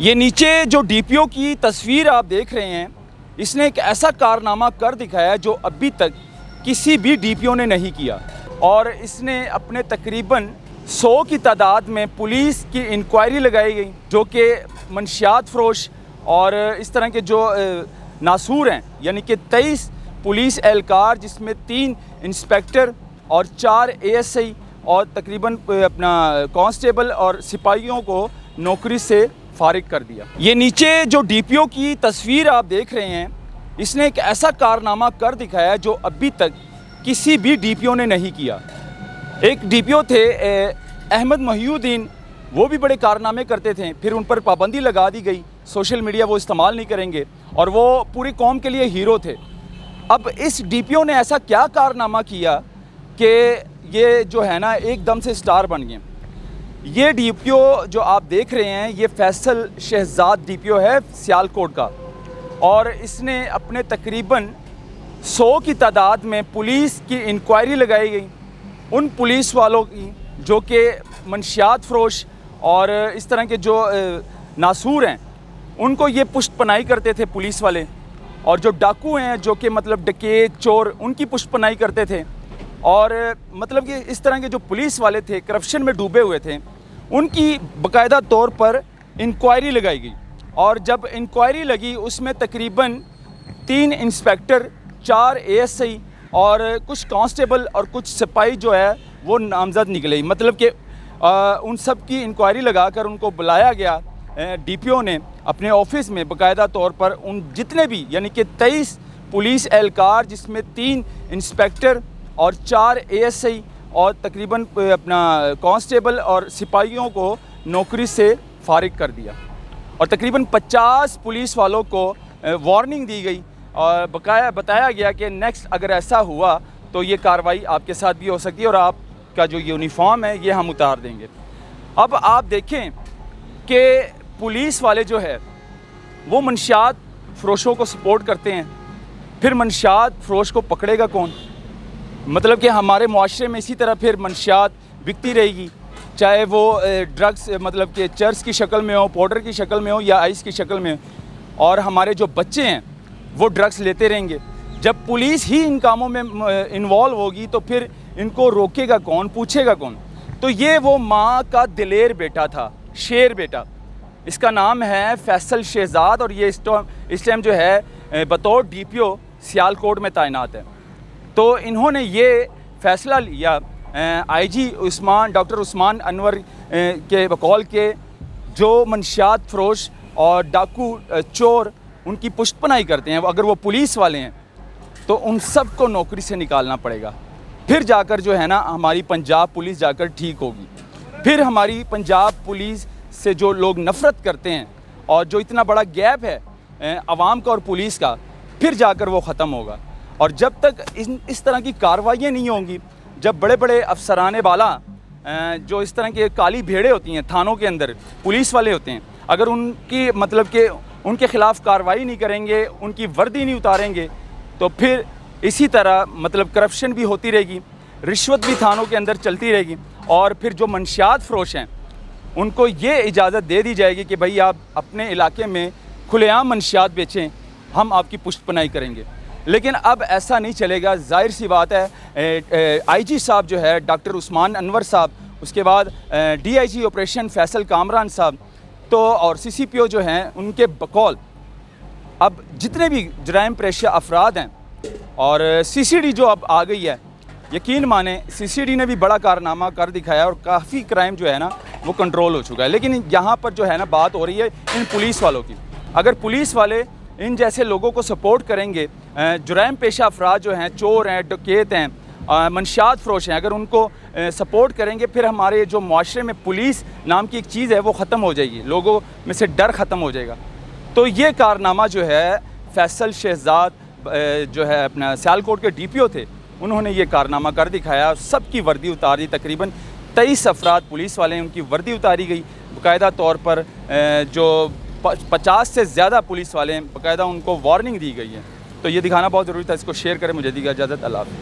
ये नीचे जो डीपीओ की तस्वीर आप देख रहे हैं, इसने एक ऐसा कारनामा कर दिखाया जो अभी तक किसी भी डीपीओ ने नहीं किया। और इसने अपने तकरीबन 100 की तादाद में पुलिस की इंक्वायरी लगाई गई, जो कि मंशियात फरोश और इस तरह के जो नासूर हैं, यानी कि 23 पुलिस एहलकार, जिसमें 3 इंस्पेक्टर और 4 ASI और तकरीबन अपना कांस्टेबल और सिपाहियों को नौकरी से फारिग कर दिया। ये नीचे जो डीपीओ की तस्वीर आप देख रहे हैं, इसने एक ऐसा कारनामा कर दिखाया जो अभी तक किसी भी डीपीओ ने नहीं किया। एक डीपीओ थे अहमद मोहिउद्दीन, वो भी बड़े कारनामे करते थे, फिर उन पर पाबंदी लगा दी गई, सोशल मीडिया वो इस्तेमाल नहीं करेंगे, और वो पूरी कौम के लिए हीरो थे। अब इस डीपीओ ने ऐसा क्या कारनामा किया कि ये जो है ना एकदम से स्टार बन गए। ये डीपीओ जो आप देख रहे हैं, ये फैसल शहजाद डीपीओ है सियालकोट का, और इसने अपने तकरीबन 100 की तादाद में पुलिस की इंक्वायरी लगाई गई। उन पुलिस वालों की जो कि मंशियात फरोश और इस तरह के जो नासूर हैं, उनको ये पुष्टपनाही करते थे पुलिस वाले, और जो डाकू हैं, जो कि मतलब डकैत चोर, उनकी पुष्टपनाही करते थे। और मतलब कि इस तरह के जो पुलिस वाले थे, करप्शन में डूबे हुए थे, उनकी बाकायदा तौर पर इंक्वायरी लगाई गई। और जब इंक्वायरी लगी, उसमें तकरीबन 3 इंस्पेक्टर, 4 ASI और कुछ कांस्टेबल और कुछ सिपाही जो है वो नामजद निकले। मतलब कि उन सब की इंक्वायरी लगाकर उनको बुलाया गया डीपीओ ने अपने ऑफिस में बाकायदा तौर पर। उन जितने भी यानी कि 23 पुलिस एहलकार, जिसमें 3 इंस्पेक्टर और 4 ASI और तकरीबन अपना कांस्टेबल और सिपाहियों को नौकरी से फारिग कर दिया। और तकरीबन 50 पुलिस वालों को वार्निंग दी गई, और बताया गया कि नेक्स्ट अगर ऐसा हुआ तो ये कार्रवाई आपके साथ भी हो सकती है, और आपका जो यूनिफॉर्म है ये हम उतार देंगे। अब आप देखें कि पुलिस वाले जो है वो मंशियात फरोशों को सपोर्ट करते हैं, फिर मंशियात फरोश को पकड़ेगा कौन? मतलब कि हमारे मुआशरे में इसी तरह फिर मंशियात बिकती रहेगी, चाहे वो ड्रग्स मतलब कि चर्स की शक्ल में हो, पाउडर की शक्ल में हो, या आइस की शक्ल में हो, और हमारे जो बच्चे हैं वो ड्रग्स लेते रहेंगे। जब पुलिस ही इन कामों में इन्वॉल्व होगी तो फिर इनको रोकेगा कौन, पूछेगा कौन? तो ये वो माँ का दिलेर बेटा था, शेर बेटा। इसका नाम है फैसल शहजाद, और ये इस टाइम जो है बतौर डीपीओ सियालकोट में तैनात है। तो इन्होंने ये फ़ैसला लिया, IG डॉक्टर उस्मान अनवर के बकौल के जो मंशियात फरोश और डाकू चोर उनकी पुष्टपनाही करते हैं, अगर वो पुलिस वाले हैं तो उन सब को नौकरी से निकालना पड़ेगा। फिर जाकर जो है ना हमारी पंजाब पुलिस जाकर ठीक होगी। फिर हमारी पंजाब पुलिस से जो लोग नफ़रत करते हैं और जो इतना बड़ा गैप है आवाम का और पुलिस का, फिर जाकर वो ख़त्म होगा। और जब तक इस तरह की कार्रवाइयाँ नहीं होंगी, जब बड़े बड़े अफसराने वाला जो इस तरह के काली भेड़ें होती हैं थानों के अंदर, पुलिस वाले होते हैं, अगर उनकी मतलब कि उनके ख़िलाफ़ कार्रवाई नहीं करेंगे, उनकी वर्दी नहीं उतारेंगे, तो फिर इसी तरह मतलब करप्शन भी होती रहेगी, रिश्वत भी थानों के अंदर चलती रहेगी, और फिर जो मंशियात फरोश हैं उनको ये इजाज़त दे दी जाएगी कि भाई आप अपने इलाके में खुलेआम मंशियात बेचें, हम आपकी पुष्टपनाही करेंगे। लेकिन अब ऐसा नहीं चलेगा। जाहिर सी बात है, IG साहब जो है डॉक्टर उस्मान अनवर साहब, उसके बाद DIG ऑपरेशन फैसल कामरान साहब, तो और CCPO जो हैं उनके बकौल अब जितने भी जराइम पेशा अफराद हैं, और CCD जो अब आ गई है, यकीन माने CCD ने भी बड़ा कारनामा कर दिखाया और काफ़ी क्राइम जो है ना वो कंट्रोल हो चुका है। लेकिन यहाँ पर जो है ना बात हो रही है इन पुलिस वालों की। अगर पुलिस वाले इन जैसे लोगों को सपोर्ट करेंगे, जुराइम पेशा अफराद जो हैं, चोर हैं, डकैत हैं, मंशियात फरोश हैं, अगर उनको सपोर्ट करेंगे, फिर हमारे जो मुआशरे में पुलिस नाम की एक चीज़ है वो ख़त्म हो जाएगी, लोगों में से डर ख़त्म हो जाएगा। तो ये कारनामा जो है फैसल शहजाद जो है अपना सियालकोट के डीपीओ थे, उन्होंने ये कारनामा कर दिखाया। सबकी वर्दी उतार दी, तकरीबन 23 अफराद पुलिस वाले हैं, उनकी वर्दी उतारी गई बाकायदा तौर पर। जो 50 से ज़्यादा पुलिस वाले हैं, बाकायदा उनको वार्निंग दी गई है। तो ये दिखाना बहुत ज़रूरी था, इसको शेयर करें। मुझे दी इजाज़त, अल्लाह हाफ़िज़।